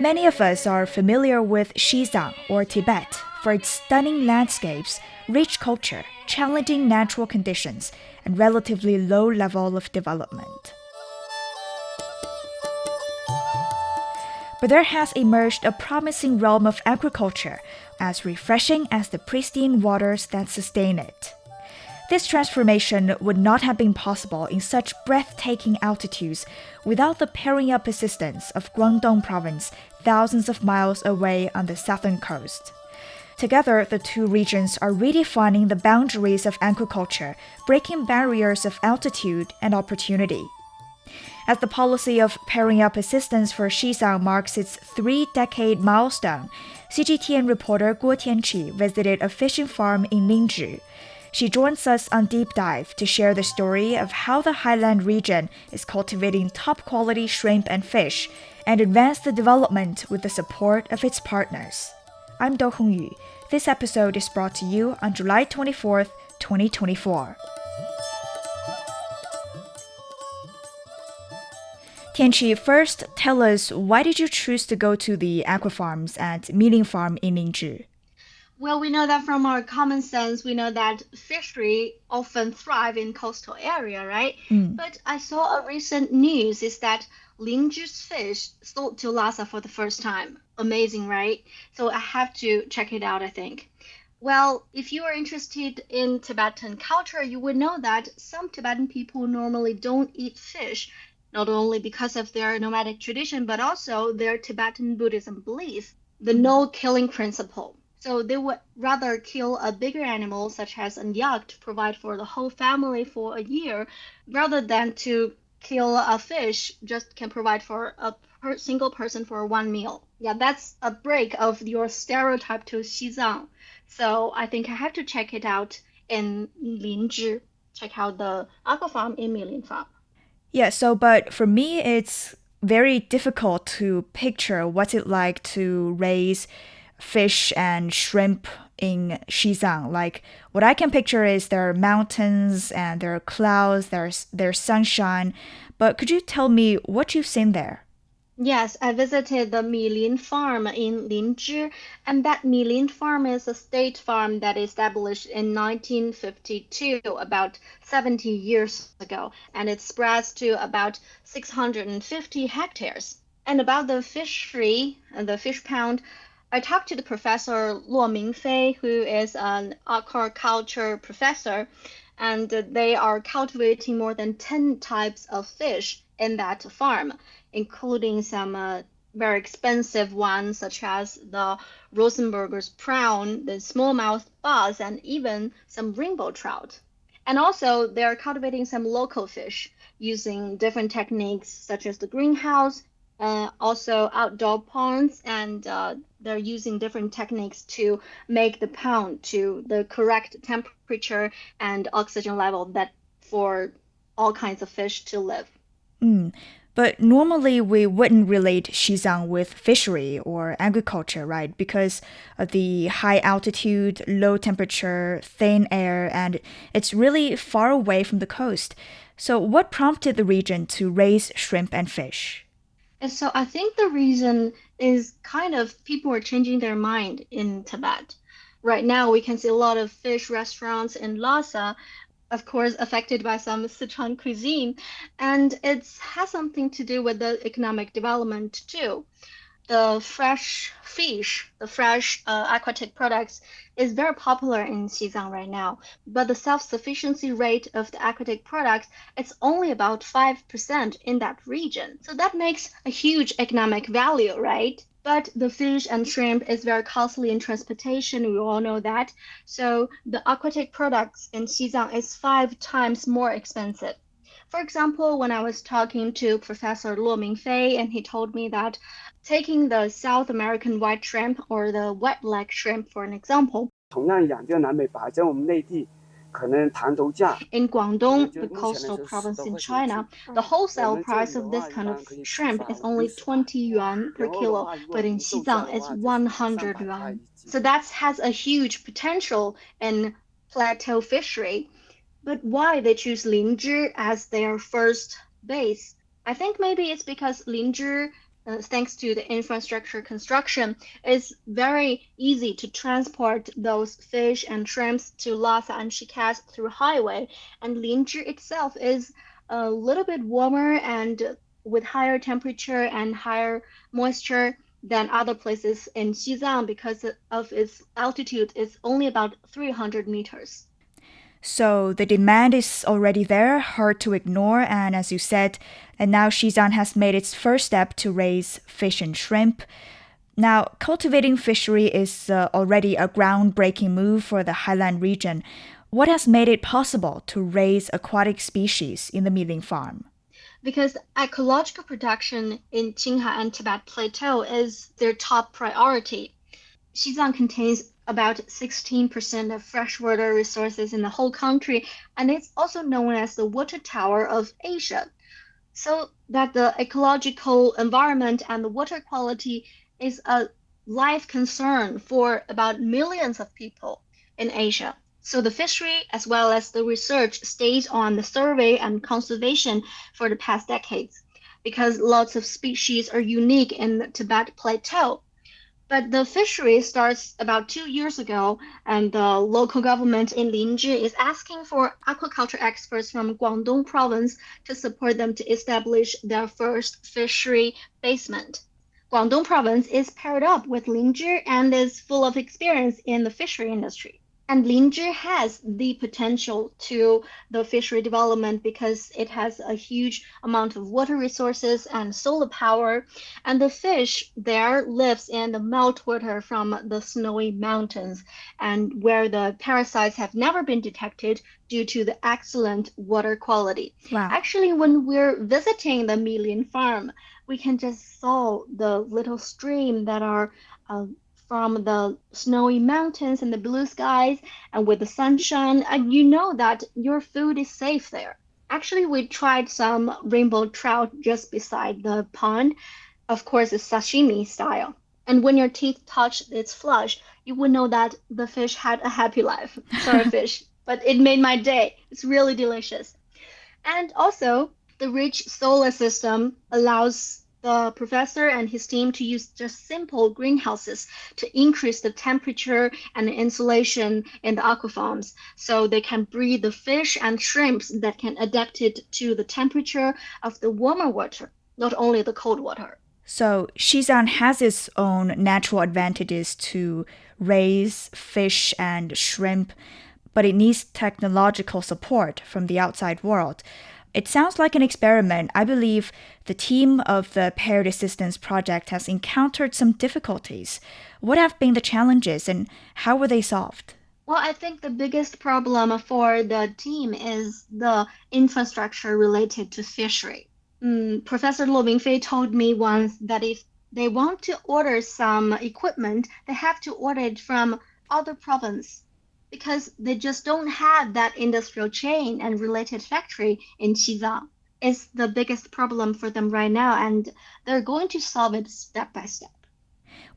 Many of us are familiar with Xizang or Tibet for its stunning landscapes, rich culture, challenging natural conditions, and relatively low level of development. But there has emerged a promising realm of agriculture, as refreshing as the pristine waters that sustain it. This transformation would not have been possible in such breathtaking altitudes without the pairing up assistance of Guangdong Province, thousands of miles away on the southern coast. Together, the two regions are redefining the boundaries of agriculture, breaking barriers of altitude and opportunity. As the policy of pairing up assistance for Xizang marks its 3-decade milestone, CGTN reporter Guo Tianqi visited a fishing farm in Linzhi. She joins us on Deep Dive to share the story of how the highland region is cultivating top-quality shrimp and fish and advance the development with the support of its partners. I'm Do Hongyu. This episode is brought to you on July 24th, 2024. Tianqi, first tell us, why did you choose to go to the aquafarms at Miling Farm in Linzhi? Well, we know that from our common sense, we know that fishery often thrive in coastal area, right? But I saw a recent news is that Linzhi's fish sold to Lhasa for the first time. Amazing, right? So I have to check it out, I think. Well, if you are interested in Tibetan culture, you would know that some Tibetan people normally don't eat fish, not only because of their nomadic tradition, but also their Tibetan Buddhism belief, the no-killing principle. So they would rather kill a bigger animal, such as a yak, to provide for the whole family for a year, rather than to kill a fish, just can provide for a single person for one meal. Yeah, that's a break of your stereotype to Xizang. So I think I have to check it out in Linzhi, check out the aqua farm in Miling Farm. Yeah, but for me, it's very difficult to picture what's it like to raise fish and shrimp in Xizang. Like, what I can picture is there are mountains and there are clouds, there's sunshine. But could you tell me what you've seen there? Yes, I visited the Milin farm in Linzhi, and that Milin farm is a state farm that established in 1952, about 70 years ago, and it spreads to about 650 hectares. And about the fishery and the fish pound, I talked to the professor Luo Mingfei, who is an aquaculture professor, and they are cultivating more than 10 types of fish in that farm, including some very expensive ones, such as the Rosenberger's prawn, the smallmouth bass, and even some rainbow trout. And also, they're cultivating some local fish using different techniques, such as the greenhouse, also outdoor ponds, and they're using different techniques to make the pond to the correct temperature and oxygen level that for all kinds of fish to live. But normally we wouldn't relate Xizang with fishery or agriculture, right? Because of the high altitude, low temperature, thin air, and it's really far away from the coast. So what prompted the region to raise shrimp and fish? And so I think the reason is kind of people are changing their mind in Tibet. Right now, we can see a lot of fish restaurants in Lhasa, of course, affected by some Sichuan cuisine, and it has something to do with the economic development too. The fresh fish, the fresh aquatic products is very popular in Xizang right now, but the self-sufficiency rate of the aquatic products it's only about 5% in that region. So that makes a huge economic value, right? But the fish and shrimp is very costly in transportation. We all know that. So the aquatic products in Xizang is 5 times more expensive. For example, when I was talking to Professor Luo Mingfei, and he told me that taking the South American white shrimp or the wet leg shrimp for an example, in Guangdong, the coastal province in China, the wholesale price of this kind of shrimp is only 20 yuan per kilo, but in Xizang it's 100 yuan. So that has a huge potential in plateau fishery. But why they choose Linzhi as their first base? I think maybe it's because Linzhi thanks to the infrastructure construction, it's very easy to transport those fish and shrimps to Lhasa and Shiraz through highway. And Linzhi itself is a little bit warmer and with higher temperature and higher moisture than other places in Xizang because of its altitude. It's only about 300 meters. So the demand is already there, hard to ignore, and as you said, and now Xizang has made its first step to raise fish and shrimp. Now, cultivating fishery is already a groundbreaking move for the highland region. What has made it possible to raise aquatic species in the Miling farm? Because ecological production in Qinghai and Tibet Plateau is their top priority. Xizang contains about 16% of freshwater resources in the whole country, and it's also known as the water tower of Asia. So that the ecological environment and the water quality is a life concern for about millions of people in Asia. So the fishery as well as the research stays on the survey and conservation for the past decades because lots of species are unique in the Tibet Plateau. But the fishery starts about 2 years ago, and the local government in Linzhi is asking for aquaculture experts from Guangdong Province to support them to establish their first fishery basement. Guangdong Province is paired up with Linzhi and is full of experience in the fishery industry. And Linzhi has the potential to the fishery development because it has a huge amount of water resources and solar power. And the fish there lives in the meltwater from the snowy mountains and where the parasites have never been detected due to the excellent water quality. Wow. Actually, when we're visiting the Milian farm, we can just saw the little stream that are from the snowy mountains and the blue skies and with the sunshine, and you know that your food is safe there. Actually, we tried some rainbow trout just beside the pond. Of course, it's sashimi style. And when your teeth touch its flesh, you would know that the fish had a happy life. Sorry, fish, but it made my day. It's really delicious. And also, the rich solar system allows the professor and his team to use just simple greenhouses to increase the temperature and the insulation in the aquafarms so they can breed the fish and shrimps that can adapt it to the temperature of the warmer water, not only the cold water. So Xizang has its own natural advantages to raise fish and shrimp, but it needs technological support from the outside world. It sounds like an experiment. I believe the team of the Paired Assistance Project has encountered some difficulties. What have been the challenges and how were they solved? Well, I think the biggest problem for the team is the infrastructure related to fishery. Professor Luo Mingfei told me once that if they want to order some equipment, they have to order it from other province because they just don't have that industrial chain and related factory in Xizang. It's the biggest problem for them right now, and they're going to solve it step by step.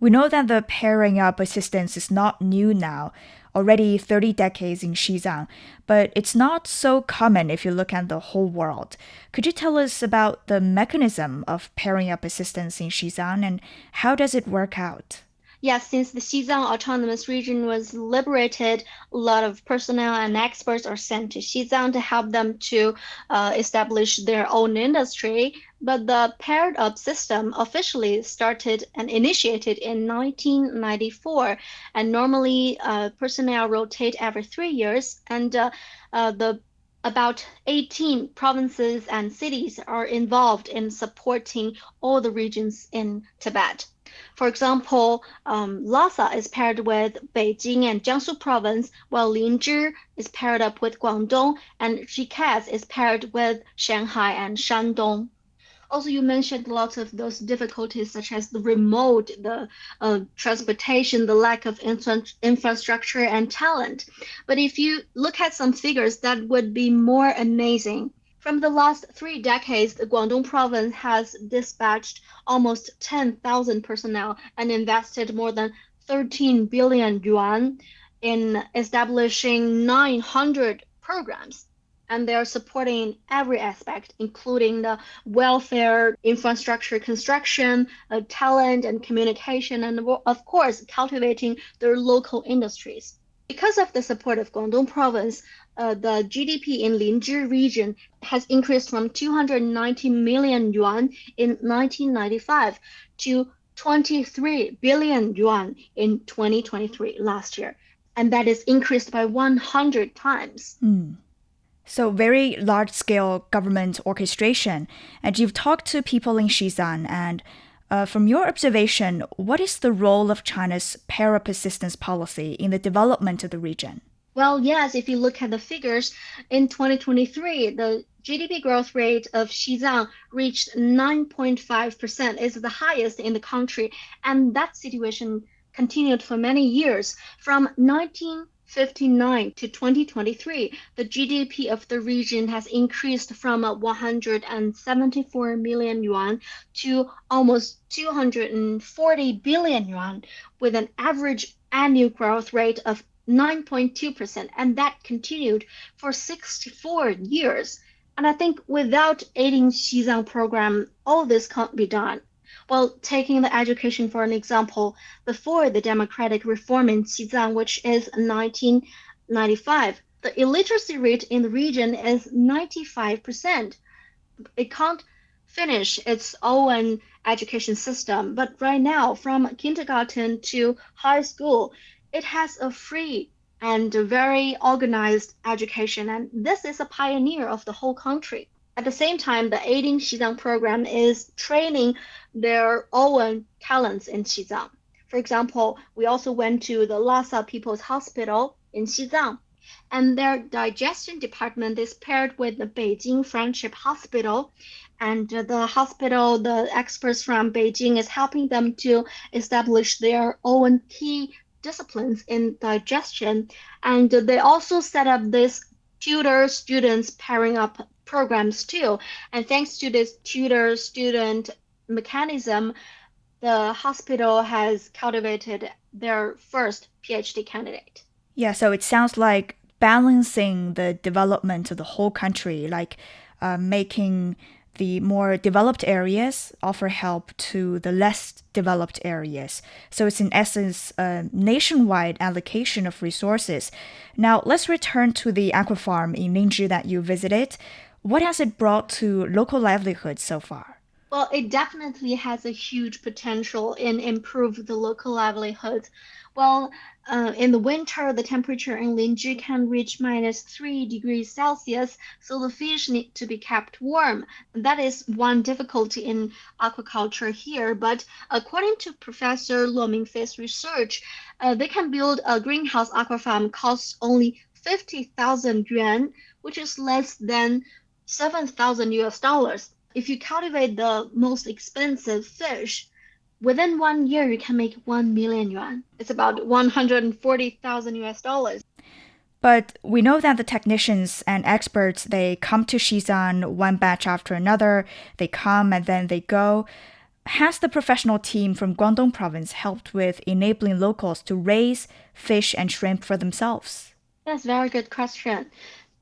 We know that the pairing up assistance is not new now, already 30 decades in Xizang, but it's not so common if you look at the whole world. Could you tell us about the mechanism of pairing up assistance in Xizang and how does it work out? Yes, since the Xizang Autonomous Region was liberated, a lot of personnel and experts are sent to Xizang to help them to establish their own industry. But the paired up system officially started and initiated in 1994, and normally personnel rotate every 3 years, and the about 18 provinces and cities are involved in supporting all the regions in Tibet. For example, Lhasa is paired with Beijing and Jiangsu province, while Linzhi is paired up with Guangdong, and Shiraz is paired with Shanghai and Shandong. Also, you mentioned lots of those difficulties, such as the remote, the transportation, the lack of infrastructure and talent. But if you look at some figures, that would be more amazing. From the last 3 decades, the Guangdong province has dispatched almost 10,000 personnel and invested more than 13 billion yuan in establishing 900 programs. and they're supporting every aspect, including the welfare, infrastructure construction, talent and communication, and of course, cultivating their local industries. Because of the support of Guangdong Province, the GDP in Linzhi region has increased from 290 million yuan in 1995 to 23 billion yuan in 2023 last year, and that is increased by 100 times. So very large-scale government orchestration. And you've talked to people in Xizang, and from your observation, what is the role of China's para-persistence policy in the development of the region? Well, yes, if you look at the figures, in 2023, the GDP growth rate of Xizang reached 9.5%, is the highest in the country, and that situation continued for many years. From 1959 to 2023, the GDP of the region has increased from 174 million yuan to almost 240 billion yuan, with an average annual growth rate of 9.2%, and that continued for 64 years. And I think without aiding Xizang program, all this can't be done. Well, taking the education for an example, before the democratic reform in Xizang, which is 1995, the illiteracy rate in the region is 95%. It can't finish its own education system. But right now, from kindergarten to high school, it has a free and very organized education, and this is a pioneer of the whole country. At the same time, the Aiding Xizang program is training their own talents in Xizang. For example, we also went to the Lhasa People's Hospital in Xizang, and their digestion department is paired with the Beijing Friendship Hospital. And the hospital, the experts from Beijing is helping them to establish their own key disciplines in digestion. And they also set up this tutor students pairing up programs too. And thanks to this tutor student mechanism, the hospital has cultivated their first PhD candidate. Yeah, so it sounds like balancing the development of the whole country, like making the more developed areas offer help to the less developed areas. So it's in essence a nationwide allocation of resources. Now let's return to the aqua farm in Linzhi that you visited. What has it brought to local livelihoods so far? Well, it definitely has a huge potential in improve the local livelihood. Well, in the winter, the temperature in Linzhi can reach -3 degrees Celsius, so the fish need to be kept warm. That is one difficulty in aquaculture here. But according to Professor Luo Mingfei's research, they can build a greenhouse aqua farm costs only 50,000 yuan, which is less than 7,000 US dollars. If you cultivate the most expensive fish, within 1 year you can make 1 million yuan. It's about 140,000 US dollars. But we know that the technicians and experts, they come to Xizan one batch after another. They come and then they go. Has the professional team from Guangdong Province helped with enabling locals to raise fish and shrimp for themselves? That's a very good question.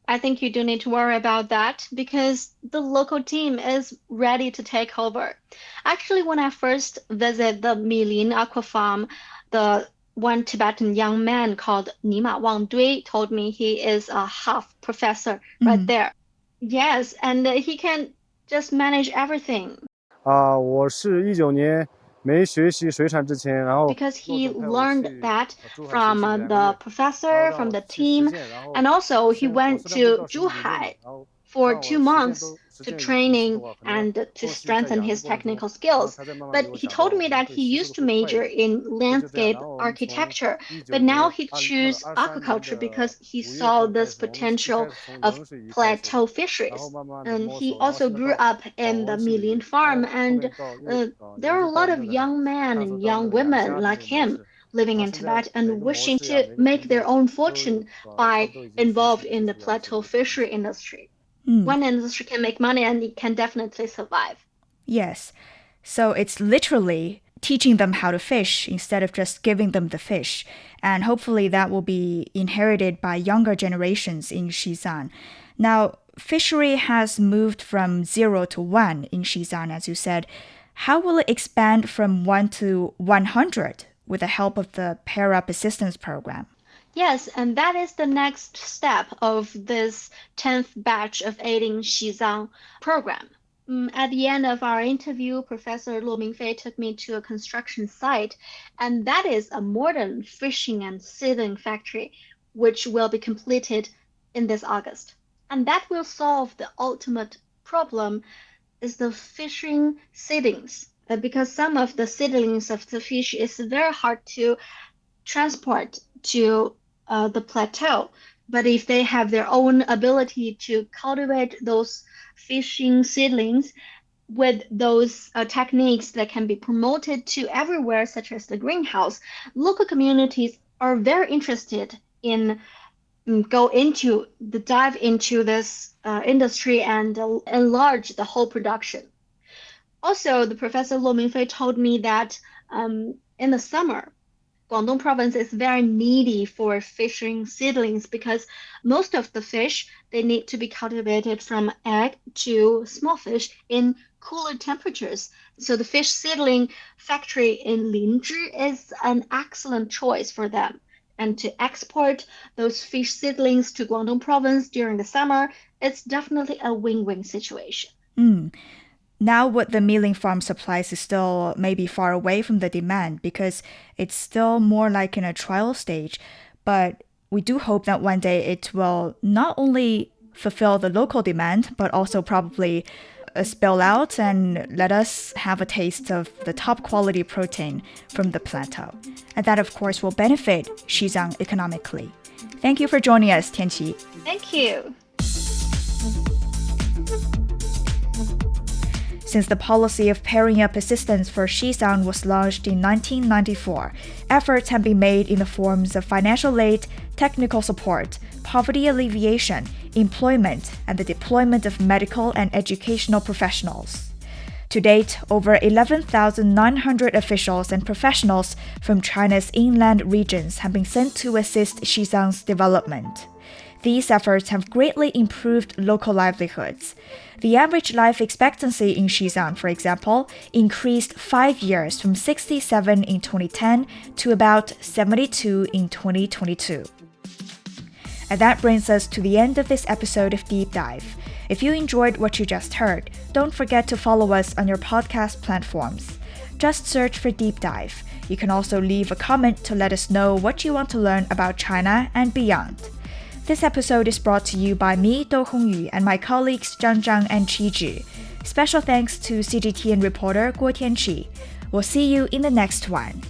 I think you do need to worry about that because the local team is ready to take over. Actually, when I first visited the Milin Aqua Farm, the one Tibetan young man called Nima Wangdui told me he is a half professor right there. Yes, and he can just manage everything. 我是19年没学习水产之前，然后 Because 骆 he 总派我 learned 去 that 珠海学 from 习2个 the 月，professor, 让 from 我 the 去实 team, 践，然后 and also he 我 went 虽然不知 to 道实际理论嘛， Zhuhai 然后 for 让 2 我实践 months 都实 to 践几次的 training 话，可能 and to 后续在 strengthen 养殖 his 过程中，technical 然后 skills. 才在慢慢给 But 我 he 讲到，told 可 me 能 that 会 he 吸收 used 的 to 会快一 major 点。in 就这样， landscape 然后我们从 architecture, 19 but now 年 he chose 23年 aquaculture 的 because he 5月 saw 份开 this 始，我们一 potential 开始从 of 冷水鱼开始， plateau 然后 fisheries. 慢慢的 And 摸 he 索，然后 also 现在 grew 到 up 保 in the 温系的 Milin 鱼，然 farm, 后后 and 面到 there 研 are 究 a 到 lot of 那个啥 young men 探索 and 到那 young 个亚 women 虾这 like 些模 him 式， living 然后 in 现在 Tibet 每 and 个模 wishing 式呀， to 每个 make 团 their 队 own 都有 fortune 差 by 不多已经学习 involved 了 in 这 the 些养殖 plateau 的知 fishery 识。industry. One industry can make money and it can definitely survive. Yes. So it's literally teaching them how to fish instead of just giving them the fish. And hopefully that will be inherited by younger generations in Xizang. Now, fishery has moved from 0 to 1 in Xizang, as you said. How will it expand from 1 to 100 with the help of the Pair-Up Assistance Program? Yes, and that is the next step of this 10th batch of Aiding Xizang program. At the end of our interview, Professor Luo Mingfei took me to a construction site, and that is a modern fishing and seedling factory, which will be completed in this August. And that will solve the ultimate problem is the fishing seedlings, because some of the seedlings of the fish is very hard to transport to the plateau. But if they have their own ability to cultivate those fishing seedlings with those techniques that can be promoted to everywhere, such as the greenhouse, local communities are very interested in dive into this industry and enlarge the whole production. Also, the Professor Luo Mingfei told me that in the summer, Guangdong Province is very needy for fishing seedlings because most of the fish, they need to be cultivated from egg to small fish in cooler temperatures. So the fish seedling factory in Linzhi is an excellent choice for them. And to export those fish seedlings to Guangdong Province during the summer, it's definitely a win-win situation. Now what the milling farm supplies is still maybe far away from the demand because it's still more like in a trial stage. But we do hope that one day it will not only fulfill the local demand, but also probably spill out and let us have a taste of the top quality protein from the plateau. And that, of course, will benefit Xizang economically. Thank you for joining us, Tianqi. Thank you. Since the policy of pairing up assistance for Xizang was launched in 1994, efforts have been made in the forms of financial aid, technical support, poverty alleviation, employment, and the deployment of medical and educational professionals. To date, over 11,900 officials and professionals from China's inland regions have been sent to assist Xizang's development. These efforts have greatly improved local livelihoods. The average life expectancy in Xizang, for example, increased 5 years from 67 in 2010 to about 72 in 2022. And that brings us to the end of this episode of Deep Dive. If you enjoyed what you just heard, don't forget to follow us on your podcast platforms. Just search for Deep Dive. You can also leave a comment to let us know what you want to learn about China and beyond. This episode is brought to you by me, Do Hongyu, and my colleagues Zhang and Qizhi. Special thanks to CGTN reporter Guo Tianqi. We'll see you in the next one.